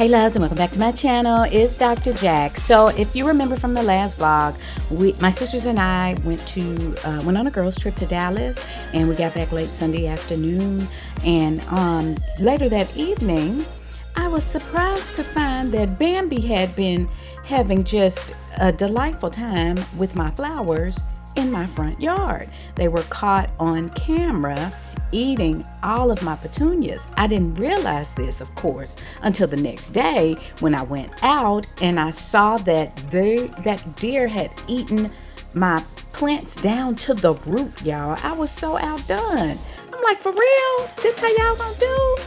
Hey loves, and welcome back to my channel. It's Dr. Jack. So if you remember from the last vlog, my sisters and I went on a girls trip to Dallas, and we got back late Sunday afternoon. And later that evening, I was surprised to find that Bambi had been having just a delightful time with my flowers in my front yard. They were caught on camera eating all of my petunias. I didn't realize this, of course, until the next day when I went out and I saw that that deer had eaten my plants down to the root, y'all. I was so outdone. I'm like, for real? This how y'all gonna do?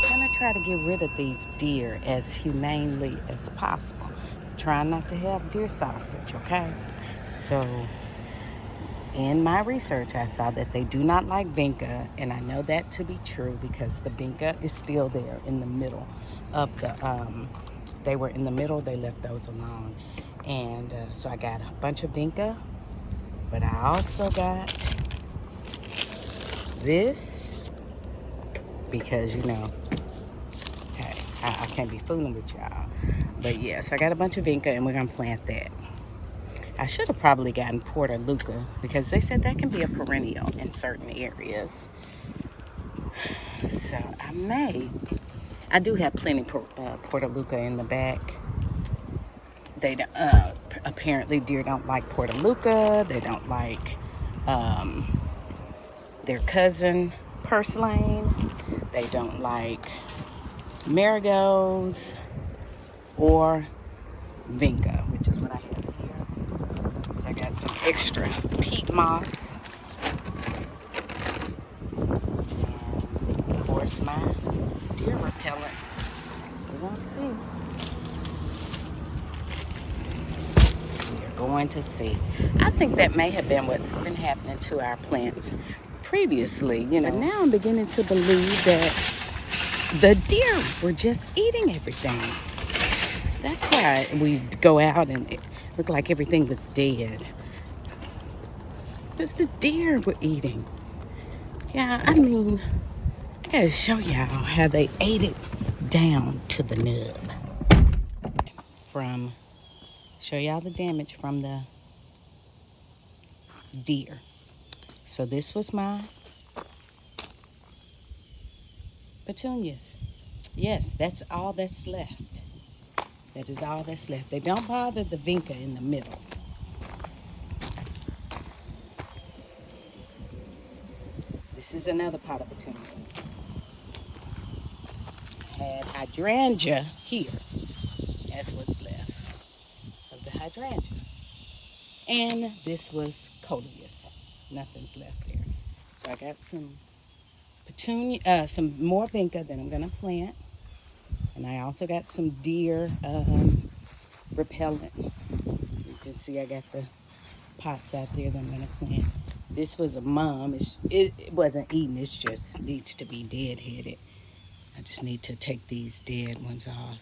I'm gonna try to get rid of these deer as humanely as possible. Try not to have deer sausage, okay? So in my research, I saw that they do not like vinca, and I know that to be true because the vinca is still there in the middle of the, they were in the middle, they left those alone. And so I got a bunch of vinca, but I also got this because, you know, hey, I can't be fooling with y'all. But yeah, so I got a bunch of vinca and we're gonna plant that. I should have probably gotten Portaluca because they said that can be a perennial in certain areas. So I do have plenty Portaluca in the back. They apparently deer don't like Portaluca. They don't like their cousin purslane. They don't like marigolds or vinca, which is what I have here. So I got some extra peat moss. And of course my deer repellent. We're gonna see. We're going to see. I think that may have been what's been happening to our plants previously, you know. But now I'm beginning to believe that the deer were just eating everything. That's why we go out and it looked like everything was dead. Because the deer were eating. Yeah, I mean, I gotta show y'all how they ate it down to the nub. Show y'all the damage from the deer. So this was my petunias. Yes, that's all that's left. That is all that's left. They don't bother the vinca in the middle. This is another pot of petunias. I had hydrangea here. That's what's left of the hydrangea. And this was coleus. Nothing's left there. So I got some petunia, some more vinca that I'm gonna plant. And I also got some deer repellent. You can see I got the pots out there that I'm gonna plant. This was a mom. It wasn't eating. It just needs to be deadheaded. I just need to take these dead ones off.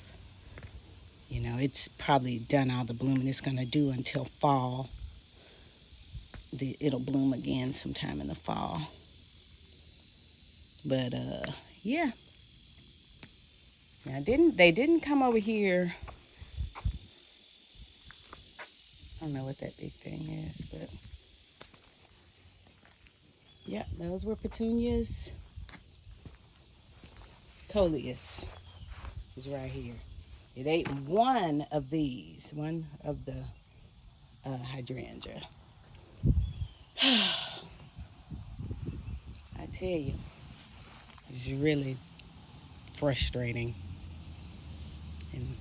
You know, it's probably done all the blooming it's gonna do until fall. It'll bloom again sometime in the fall. But yeah. Now they didn't come over here. I don't know what that big thing is, but yeah, those were petunias. Coleus is right here. It ate one of these, one of the hydrangea. I tell you, it's really frustrating. And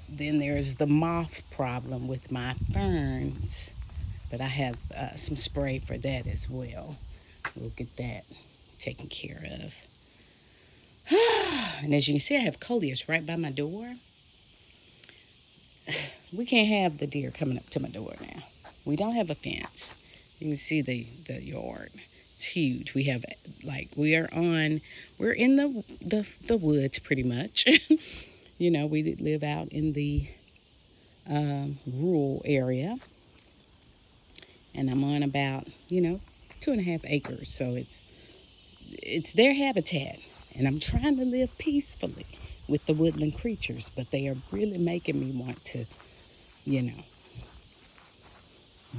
then there's the moth problem with my ferns, but I have some spray for that as well. We'll get that taken care of. And as you can see, I have coleus right by my door. We can't have the deer coming up to my door now. We don't have a fence. You can see the yard. It's huge. We have, like, we're in the woods pretty much. You know, we live out in the rural area. And I'm on about, 2.5 acres. So it's it's their habitat, and I'm trying to live peacefully with the woodland creatures, but they are really making me want to, you know,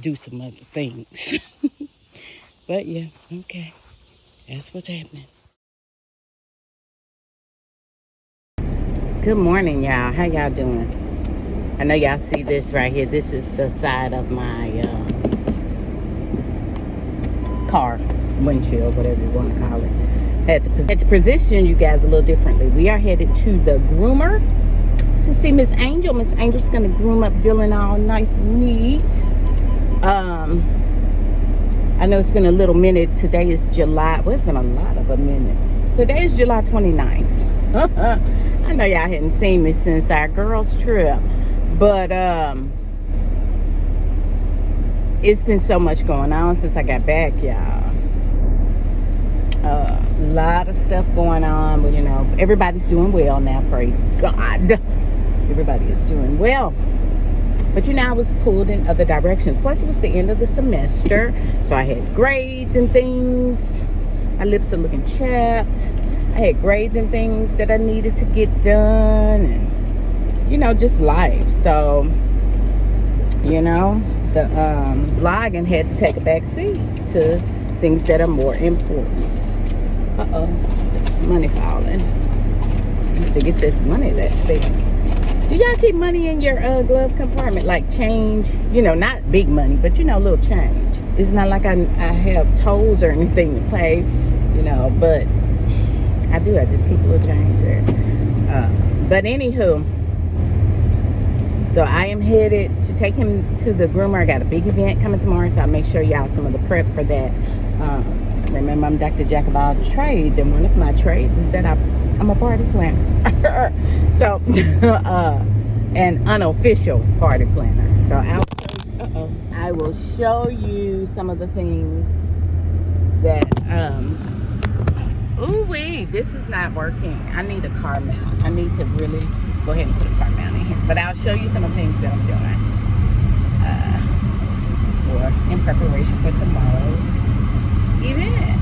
do some other things. But yeah, okay, that's what's happening. Good morning, y'all. How y'all doing? I know y'all see this right here. This is the side of my car windshield, whatever you want to call it. Had to position you guys a little differently. We are headed to the groomer to see Miss Angel. Miss Angel's gonna groom up Dylan all nice and neat. I know it's been a little minute. Today is July. Well, it's been a lot of minutes. Today is July 29th. I know y'all hadn't seen me since our girls' trip, but it's been so much going on since I got back, y'all. A lot of stuff going on, but you know, everybody's doing well now, praise God. Everybody is doing well. But you know, I was pulled in other directions. Plus, it was the end of the semester, so I had grades and things. My lips are looking chapped. I had grades and things that I needed to get done, and you know, just life. So, you know, the vlogging had to take a back seat to things that are more important. Money falling. I have to get this money that big. Do y'all keep money in your glove compartment, like change? You know, not big money, but you know, little change. It's not like I have tolls or anything to pay, you know, but I do. I just keep a little change there. But anywho, so I am headed to take him to the groomer. I got a big event coming tomorrow, so I'll make sure y'all some of the prep for that. Remember, I'm Dr. Jack of all trades, and one of my trades is that I'm a party planner. So, an unofficial party planner. So I will show you some of the things that, ooh-wee, this is not working. I need a car mount. I need to really go ahead and put a car mount in here. But I'll show you some of the things that I'm doing in preparation for tomorrow's event.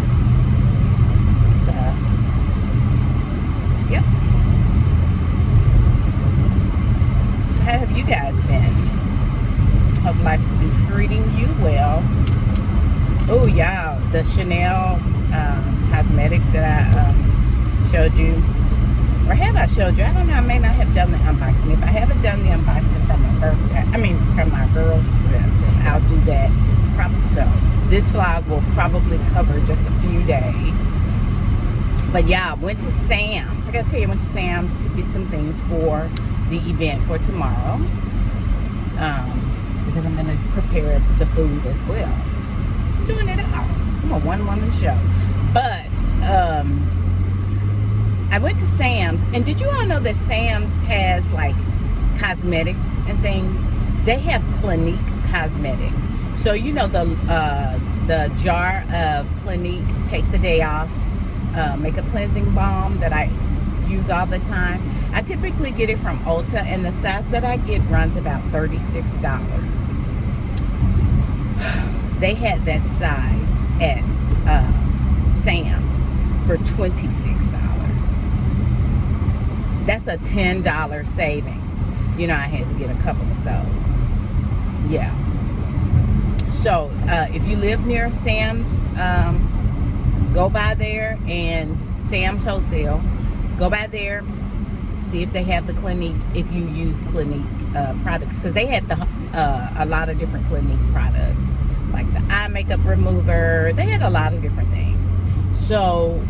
Yep. How have you guys been? Hope life has been treating you well. Oh, y'all, the Chanel cosmetics that I showed you, or have I showed you? I don't know. I may not have done the unboxing. If I haven't done the unboxing from my birthday, from my girls' trip, I'll do that probably so. This vlog will probably cover just a few days. But yeah, I went to Sam's. I gotta tell you, I went to Sam's to get some things for the event for tomorrow. Because I'm gonna prepare the food as well. I'm doing it all. I'm a one-woman show. But I went to Sam's, and did you all know that Sam's has like cosmetics and things? They have Clinique cosmetics. So you know the jar of Clinique Take the Day Off makeup cleansing balm that I use all the time. I typically get it from Ulta, and the size that I get runs about $36. They had that size at Sam's for $26. That's a $10 savings. You know, I had to get a couple of those. Yeah. So if you live near Sam's, go by there, and Sam's Wholesale, go by there, see if they have the Clinique, if you use Clinique products, because they had a lot of different Clinique products, like the eye makeup remover. They had a lot of different things. So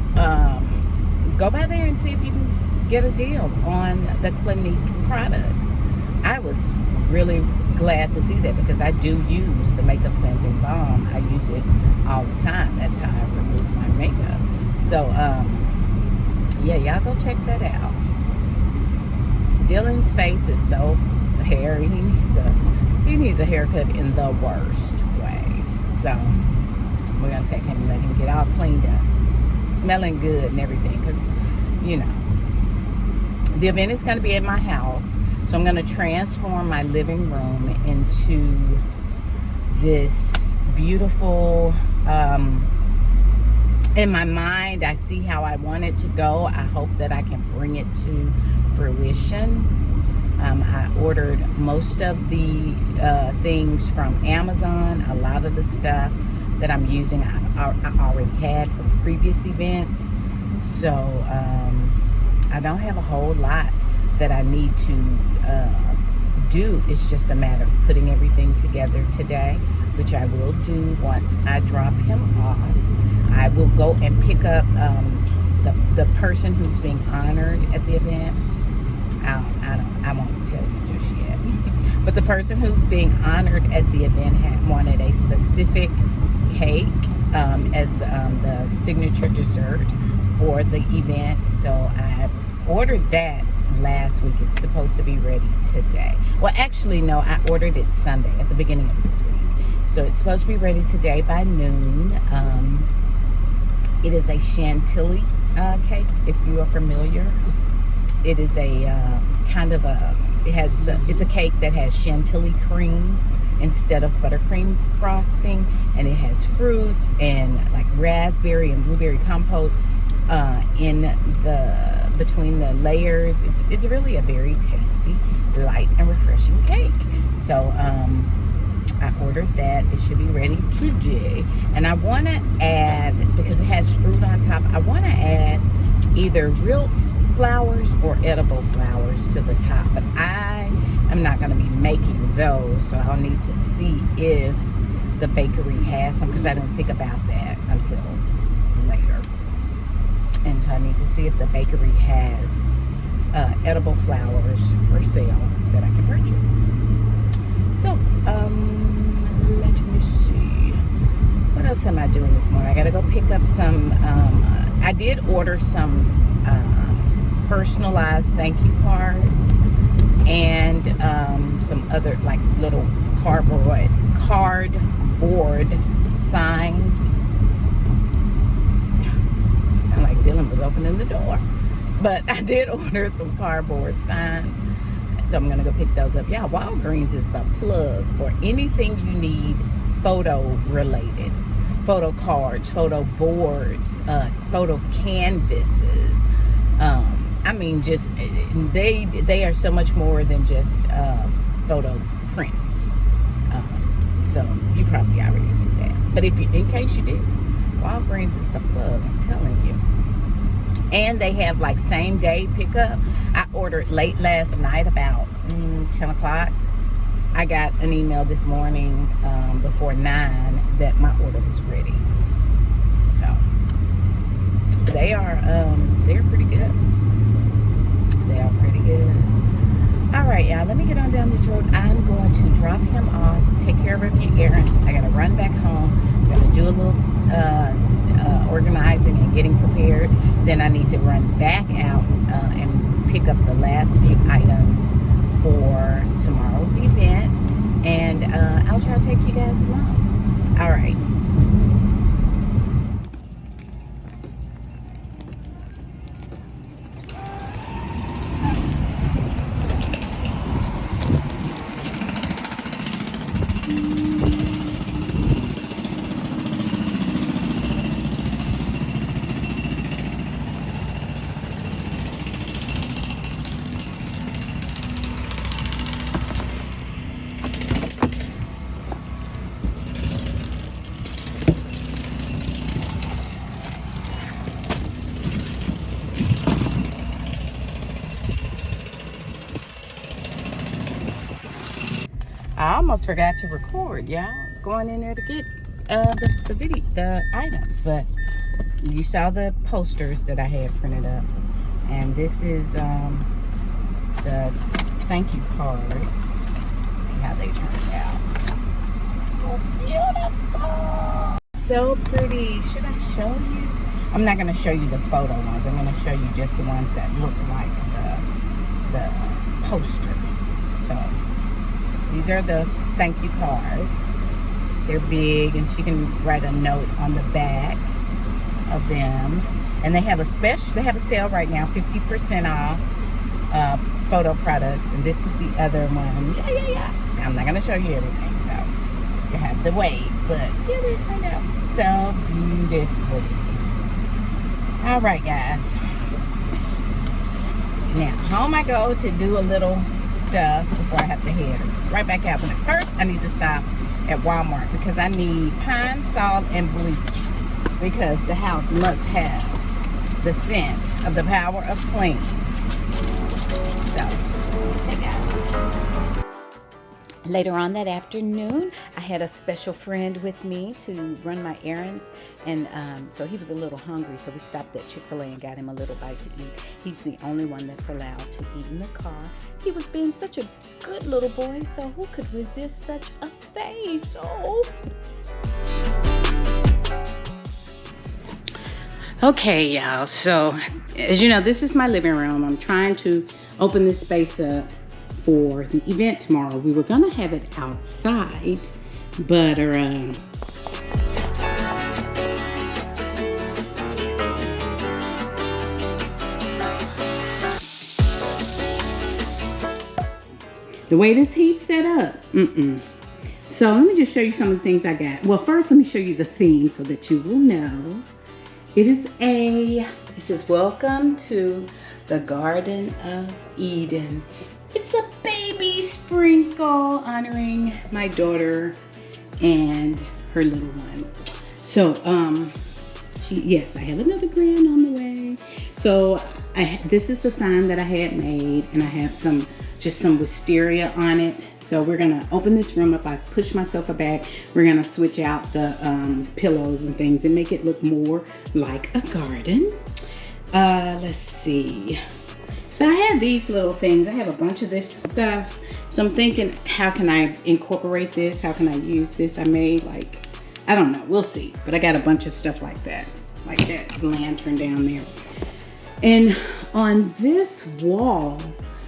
go by there and see if you can get a deal on the Clinique products. I was really glad to see that, because I do use the makeup cleansing balm. I use it all the time. That's how I remove my makeup. So yeah, y'all go check that out. Dylan's face is so hairy. He needs a haircut in the worst way. So we're gonna take him and let him get all cleaned up, smelling good and everything, because you know the event is going to be at my house. So I'm going to transform my living room into this beautiful in my mind, I see how I want it to go. I hope that I can bring it to fruition. I ordered most of the things from Amazon. A lot of the stuff that I'm using I already had from previous events. So I don't have a whole lot that I need to do. It's just a matter of putting everything together today, which I will do once I drop him off. I will go and pick up the person who's being honored at the event. I won't tell you just yet. But the person who's being honored at the event wanted a specific cake as the signature dessert for the event. So I ordered that last week. It's supposed to be ready today. Well, actually, no, I ordered it Sunday at the beginning of this week. So it's supposed to be ready today by noon. It is a chantilly cake, if you are familiar. It is a kind of a, it's a cake that has chantilly cream instead of buttercream frosting, and it has fruits and like raspberry and blueberry compote in the between the layers. It's really a very tasty, light and refreshing cake. So I ordered that. It should be ready today, and I want to add, because it has fruit on top, I want to add either real flowers or edible flowers to the top, but I am not going to be making those, so I'll need to see if the bakery has some, because I didn't think about that until later. And so I need to see if the bakery has edible flowers for sale that I can purchase. So let me see, what else am I doing this morning? I gotta go pick up some I did order some personalized thank you cards and some other like little cardboard signs. It sounded like Dylan was opening the door, but I did order some cardboard signs, so I'm gonna go pick those up. Yeah, Walgreens is the plug for anything you need photo related. Photo cards, photo boards, photo canvases. I mean, just they are so much more than just photo prints. So you probably already knew that, but if you, in case you did, Walgreens is the plug. I'm telling you. And they have like same day pickup. I ordered late last night, about 10 o'clock. I got an email this morning before 9 that my order was ready. So they're pretty good. They are pretty good. All right, y'all, let me get on down this road. I'm going to drop him off, take care of a few errands. I gotta run back home. I'm gonna do a little organizing and getting prepared. Then I need to run back out and pick up the last few items for tomorrow's event, and I'll try to take you guys along. All right. I almost forgot to record, y'all. Going in there to get the items, but you saw the posters that I had printed up, and this is the thank you cards. See how they turned out. Oh, beautiful! So pretty. Should I show you? I'm not going to show you the photo ones. I'm going to show you just the ones that look like the poster. So these are the thank you cards. They're big, and she can write a note on the back of them. And they have a special, they have a sale right now, 50% off photo products. And this is the other one. Yeah. I'm not gonna show you everything, so you have to wait. But yeah, they turned out so beautifully. All right, guys. Now, home I go to do a little stuff before I have to head right back out. But first, I need to stop at Walmart because I need pine salt and bleach because the house must have the scent of the power of clean. So, hey guys. Later on that afternoon, I had a special friend with me to run my errands, and so he was a little hungry, so we stopped at Chick-fil-A and got him a little bite to eat. He's the only one that's allowed to eat in the car. He was being such a good little boy, so who could resist such a face? Oh. Okay, y'all, so as you know, this is my living room. I'm trying to open this space up for the event tomorrow. We were gonna have it outside, but the way this heat's set up, So let me just show you some of the things I got. Well, first let me show you the theme so that you will know. It says welcome to the Garden of Eden. It's a baby sprinkle honoring my daughter and her little one. So, yes, I have another grand on the way. So, this is the sign that I had made, and I have just some wisteria on it. So we're gonna open this room up. I push my sofa back. We're gonna switch out the pillows and things and make it look more like a garden. Let's see. So I have these little things. I have a bunch of this stuff. So I'm thinking, how can I incorporate this? How can I use this? I made I don't know, we'll see. But I got a bunch of stuff like that lantern down there. And on this wall,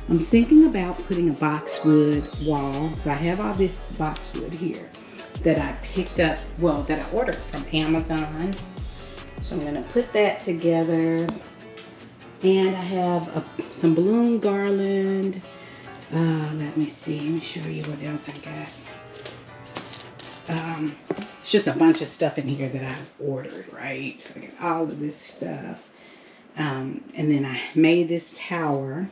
I'm thinking about putting a boxwood wall. So I have all this boxwood here that I picked up, that I ordered from Amazon. So I'm gonna put that together. And I have some balloon garland. Let me see. Let me show you what else I got. It's just a bunch of stuff in here that I've ordered, right? So I got all of this stuff. And then I made this tower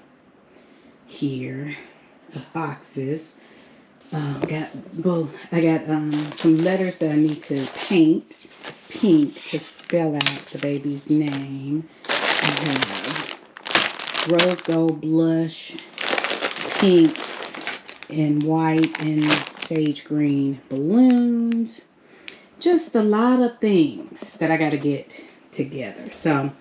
here of boxes. I got some letters that I need to paint pink to spell out the baby's name. I have rose gold blush, pink and white and sage green balloons. Just a lot of things that I got to get together. So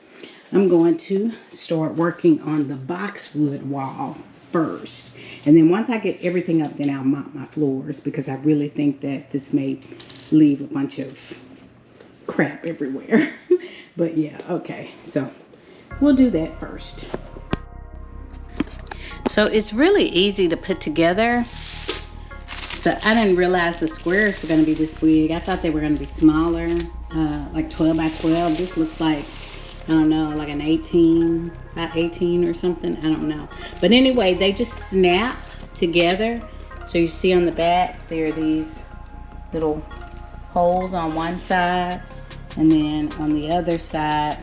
I'm going to start working on the boxwood wall first. And then once I get everything up, then I'll mop my floors because I really think that this may leave a bunch of crap everywhere. But yeah, okay. So we'll do that first. So it's really easy to put together. So I didn't realize the squares were going to be this big. I thought they were going to be smaller, like 12 by 12. This looks like, I don't know, like an 18 by 18 or something. I don't know. But anyway, they just snap together. So you see on the back, there are these little holes on one side. And then on the other side,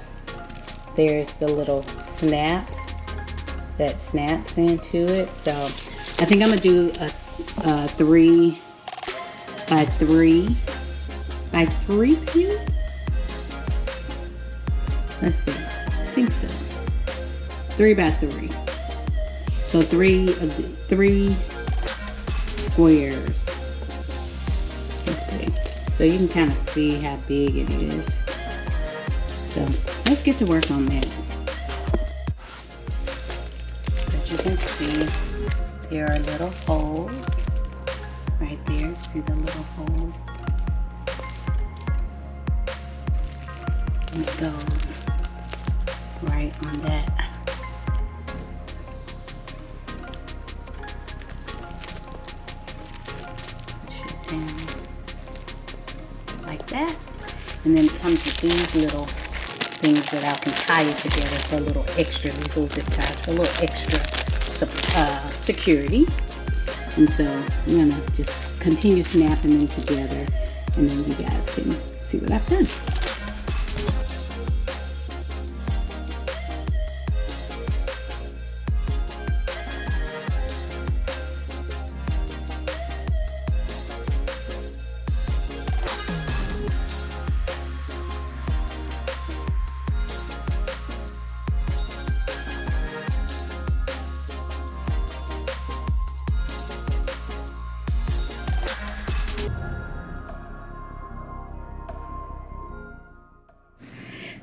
there's the little snap that snaps into it. So I think I'm gonna do a 3 by 3 by 3 view. Let's see, I think so. 3 by 3. So 3 squares. Let's see. So you can kind of see how big it is. So let's get to work on that. So as you can see, there are little holes right there. See the little hole? And it goes right on that. Push it down like that. And then it comes with these little things that I can tie it together for a little extra, these little zip ties for a little extra security. And so I'm gonna just continue snapping them together, and then you guys can see what I've done.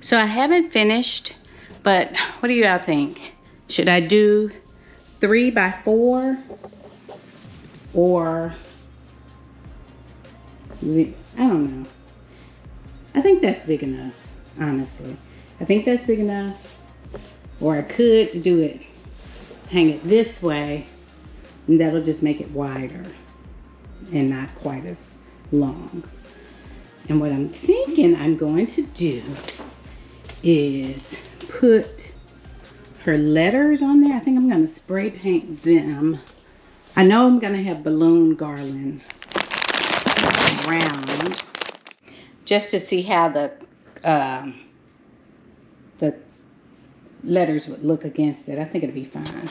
So I haven't finished, but what do you all think? Should I do 3 by 4 or I don't know. I think that's big enough, honestly. I think that's big enough. Or I could do it, hang it this way, and that'll just make it wider and not quite as long. And what I'm thinking I'm going to do is put her letters on there. I think I'm gonna spray paint them. I know I'm gonna have balloon garland around just to see how the letters would look against it. I think it'll be fine.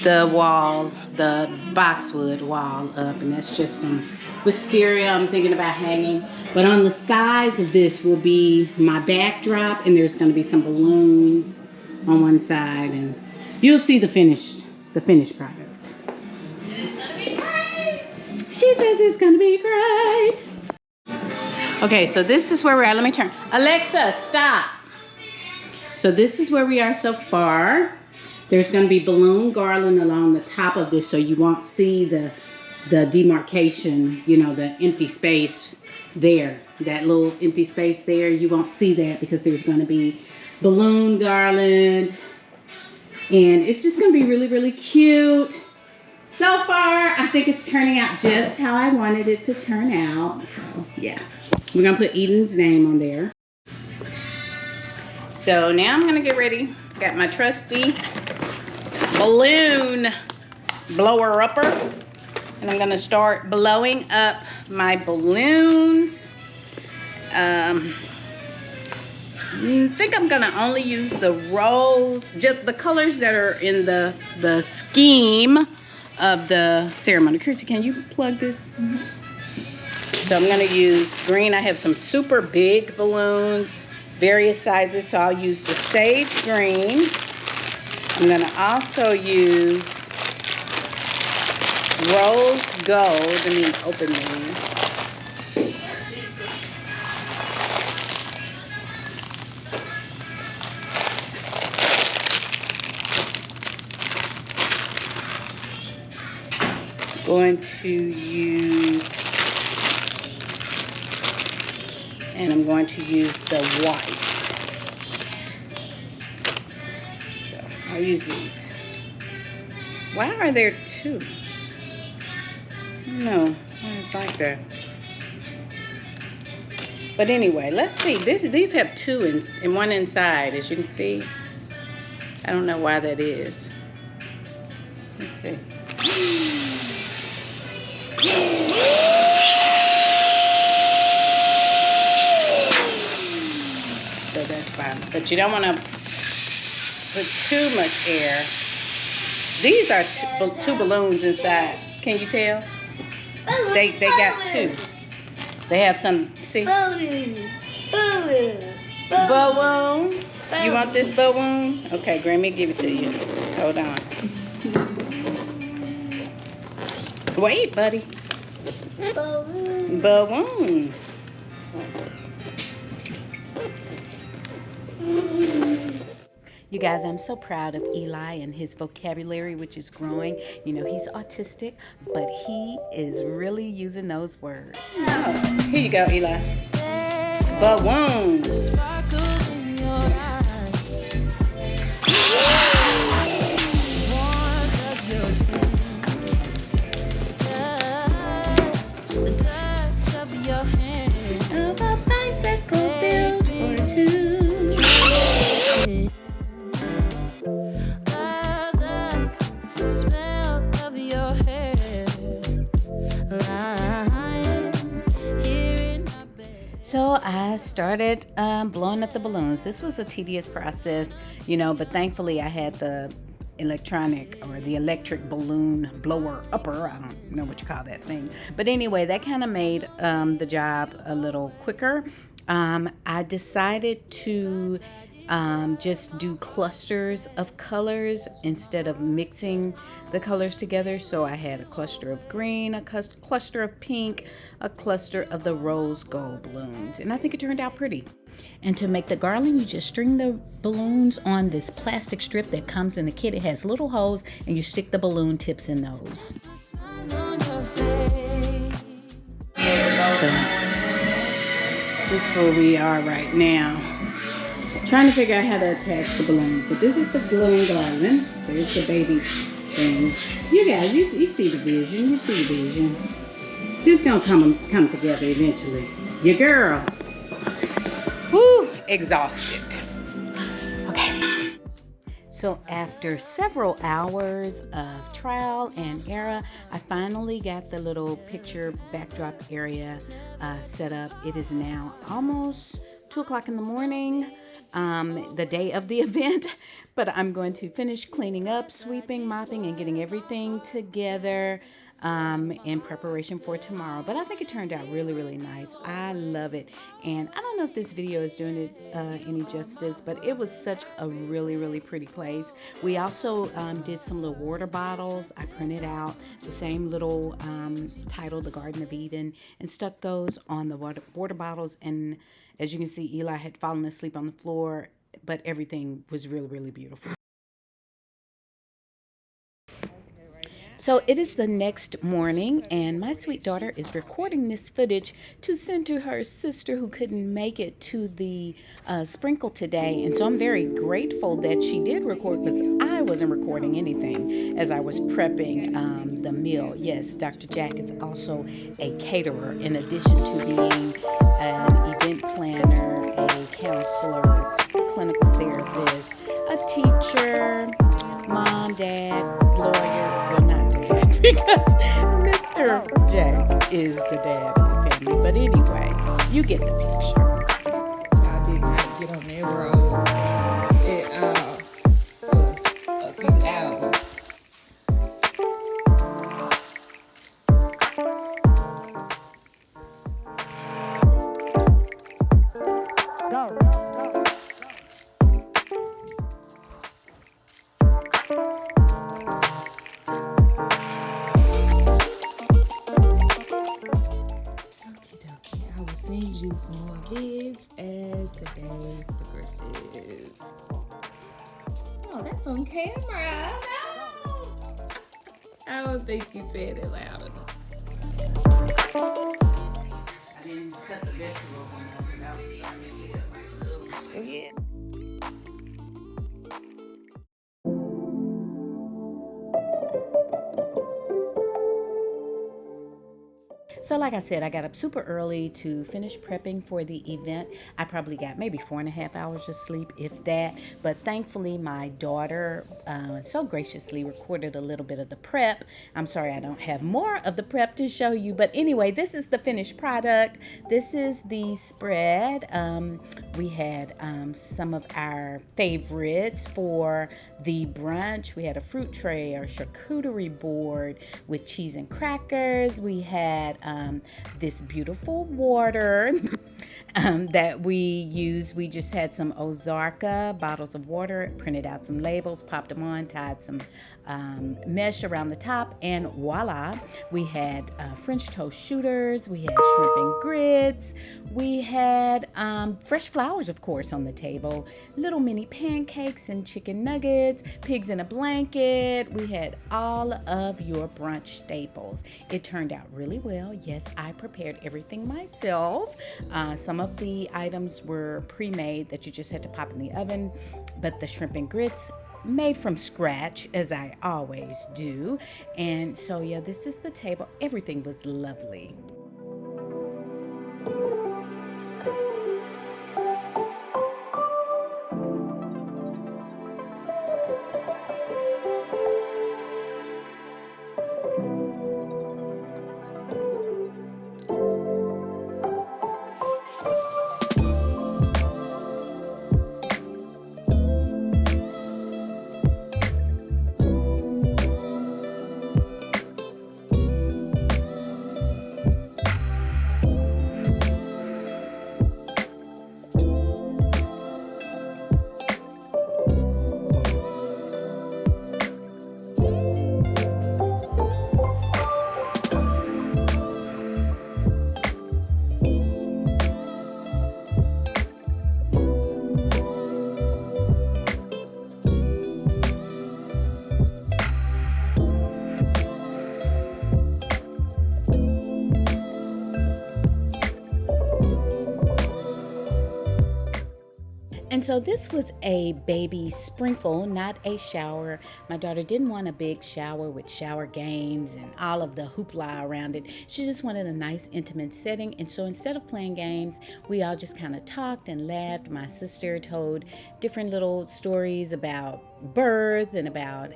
The wall, the boxwood wall up, and that's just some wisteria I'm thinking about hanging. But on the sides of this will be my backdrop, and there's going to be some balloons on one side, and you'll see the finished product. It's gonna be great. She says it's gonna be great. Okay, so this is where we're at. Let me turn. Alexa, stop. So this is where we are so far. There's going to be balloon garland along the top of this, so you won't see the demarcation, you know, the empty space there. That little empty space there, you won't see that because there's going to be balloon garland. And it's just going to be really, really cute. So far, I think it's turning out just how I wanted it to turn out. So, yeah. We're going to put Eden's name on there. So now I'm going to get ready. Got my trusty balloon blower upper. And I'm going to start blowing up my balloons. I think I'm going to only use the rose, just the colors that are in the scheme of the ceremony. Chrissy, can you plug this? Mm-hmm. So I'm going to use green. I have some super big balloons, various sizes, so I'll use the sage green. I'm going to also use rose gold. Let me open these. Going to use, and I'm going to use the white. So I'll use these. Why are there two? No, it's like that. But anyway, let's see. These have two and one inside, as you can see. I don't know why that is. Let's see. So that's fine. But you don't want to put too much air. These are two balloons inside. Can you tell? They got two. They have some, see? Balloon. You want this balloon? Okay, Grammy, give it to you. Hold on. Wait, buddy. Balloon. You guys, I'm so proud of Eli and his vocabulary, which is growing. You know, he's autistic, but he is really using those words. Oh, here you go, Eli. Balloon. So I started blowing up the balloons. This was a tedious process, you know, but thankfully I had the electric balloon blower upper. I don't know what you call that thing. But anyway, that kind of made the job a little quicker. I decided to just do clusters of colors instead of mixing the colors together. So I had a cluster of green, a cluster of pink, a cluster of the rose gold balloons, and I think it turned out pretty. And to make the garland, you just string the balloons on this plastic strip that comes in the kit. It has little holes, and you stick the balloon tips in those. So this is where we are right now. Trying to figure out how to attach the balloons. But this is the balloon garland. There's the baby thing. You guys, you see the vision. You see the vision. This is going to come together eventually. Your girl. Woo, exhausted. Okay. So after several hours of trial and error, I finally got the little picture backdrop area set up. It is now almost 2 o'clock in the morning, the day of the event, but I'm going to finish cleaning up, sweeping, mopping, and getting everything together in preparation for tomorrow. But I think it turned out really, really nice. I love it. And I don't know if this video is doing it any justice, but it was such a really, really pretty place. We also did some little water bottles. I printed out the same little title, The Garden of Eden, and stuck those on the water bottles. And as you can see, Eli had fallen asleep on the floor, but everything was really, really beautiful. So it is the next morning, and my sweet daughter is recording this footage to send to her sister who couldn't make it to the sprinkle today. And so I'm very grateful that she did record, because I wasn't recording anything as I was prepping the meal. Yes, Dr. Jack is also a caterer, in addition to being an event planner, a counselor, clinical therapist, a teacher, mom, dad, lawyer. Well, not dad, because Mr. Jack is the dad of the family. But anyway, you get the picture. I did not get on that road for a few hours. Go. I will send you some more vids as the day progresses. Oh, that's on camera. No. I don't think you said it loud enough. I didn't cut the vegetables enough, and I was starting to get like a little. Yeah. So like I said, I got up super early to finish prepping for the event. I probably got maybe 4.5 hours of sleep, if that. But thankfully, my daughter so graciously recorded a little bit of the prep. I'm sorry I don't have more of the prep to show you. But anyway, this is the finished product. This is the spread. We had some of our favorites for the brunch. We had a fruit tray, or charcuterie board with cheese and crackers. We had this beautiful water that we used. We just had some Ozarka bottles of water, printed out some labels, popped them on, tied some mesh around the top, and voila, we had French toast shooters, we had shrimp and grits, we had fresh flowers, of course, on the table, little mini pancakes and chicken nuggets, pigs in a blanket. We had all of your brunch staples. It turned out really well. Yes, I prepared everything myself. Some of the items were pre-made that you just had to pop in the oven, but the shrimp and grits made from scratch, as I always do. And so yeah, this is the table. Everything was lovely. so this was a baby sprinkle, not a shower. My daughter didn't want a big shower with shower games and all of the hoopla around it. She just wanted a nice intimate setting. And so instead of playing games, we all just kind of talked and laughed. My sister told different little stories about birth and about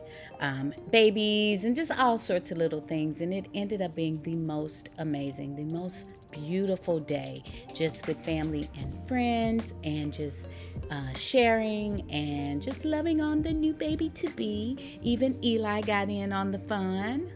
babies and just all sorts of little things. And it ended up being the most amazing, the most beautiful day, just with family and friends, and just sharing and just loving on the new baby to be. Even Eli got in on the fun.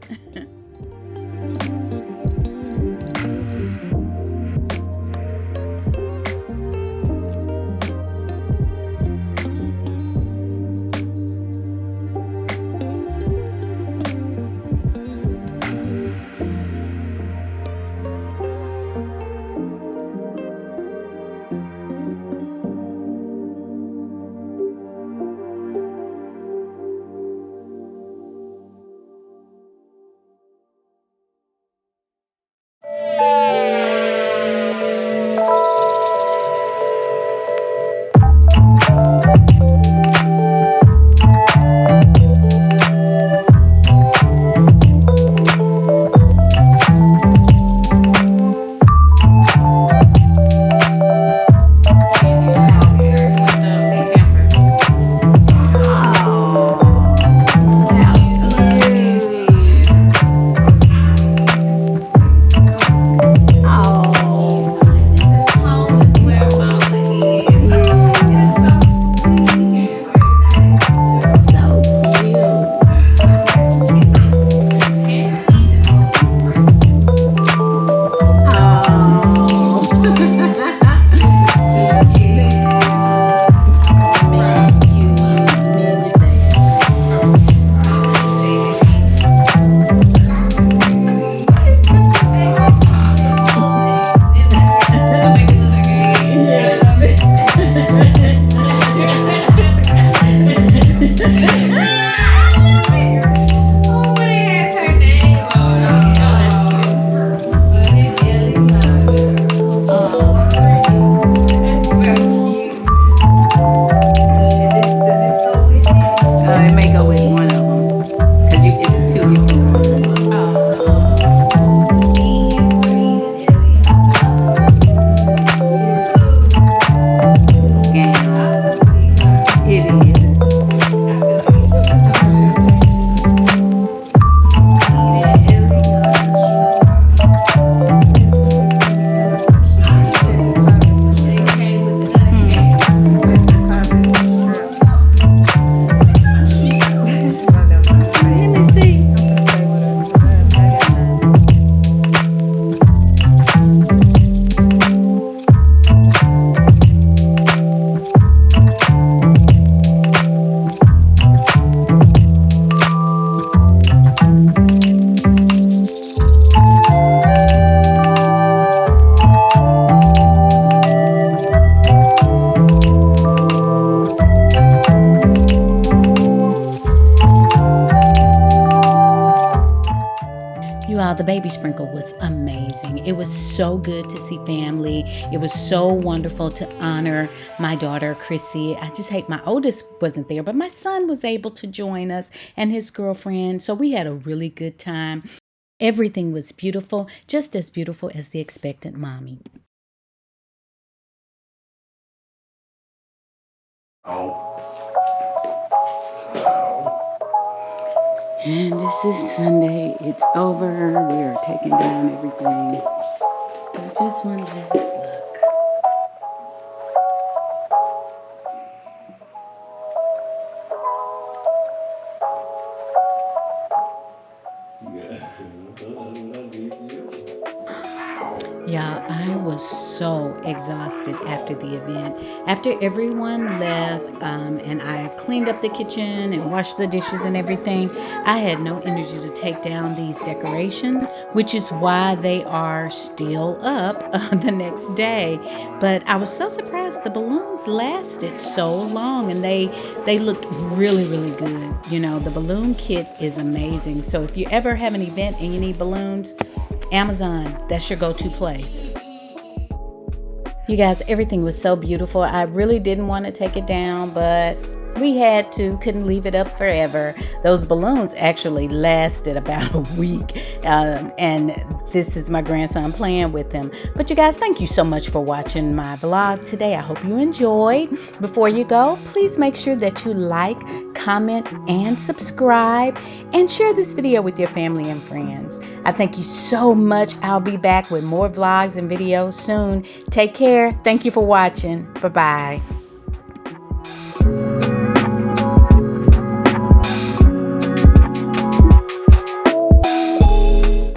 The baby sprinkle was amazing. It was so good to see family. It was so wonderful to honor my daughter, Chrissy. I just hate my oldest wasn't there, but my son was able to join us and his girlfriend. So we had a really good time. Everything was beautiful, just as beautiful as the expectant mommy. And this is Sunday. It's over. We are taking down everything. But just one last look. Yeah, I was so exhausted after the event. After everyone left and I cleaned up the kitchen and washed the dishes and everything, I had no energy to take down these decorations, which is why they are still up the next day. But I was so surprised the balloons lasted so long, and they looked really, really good. You know, the balloon kit is amazing. So if you ever have an event and you need balloons, Amazon, that's your go-to place. You guys, everything was so beautiful. I really didn't want to take it down, but we had to, couldn't leave it up forever. Those balloons actually lasted about a week. And this is my grandson playing with them. But you guys, thank you so much for watching my vlog today. I hope you enjoyed. Before you go, please make sure that you like, comment, and subscribe, and share this video with your family and friends. I thank you so much. I'll be back with more vlogs and videos soon. Take care. Thank you for watching. Bye-bye.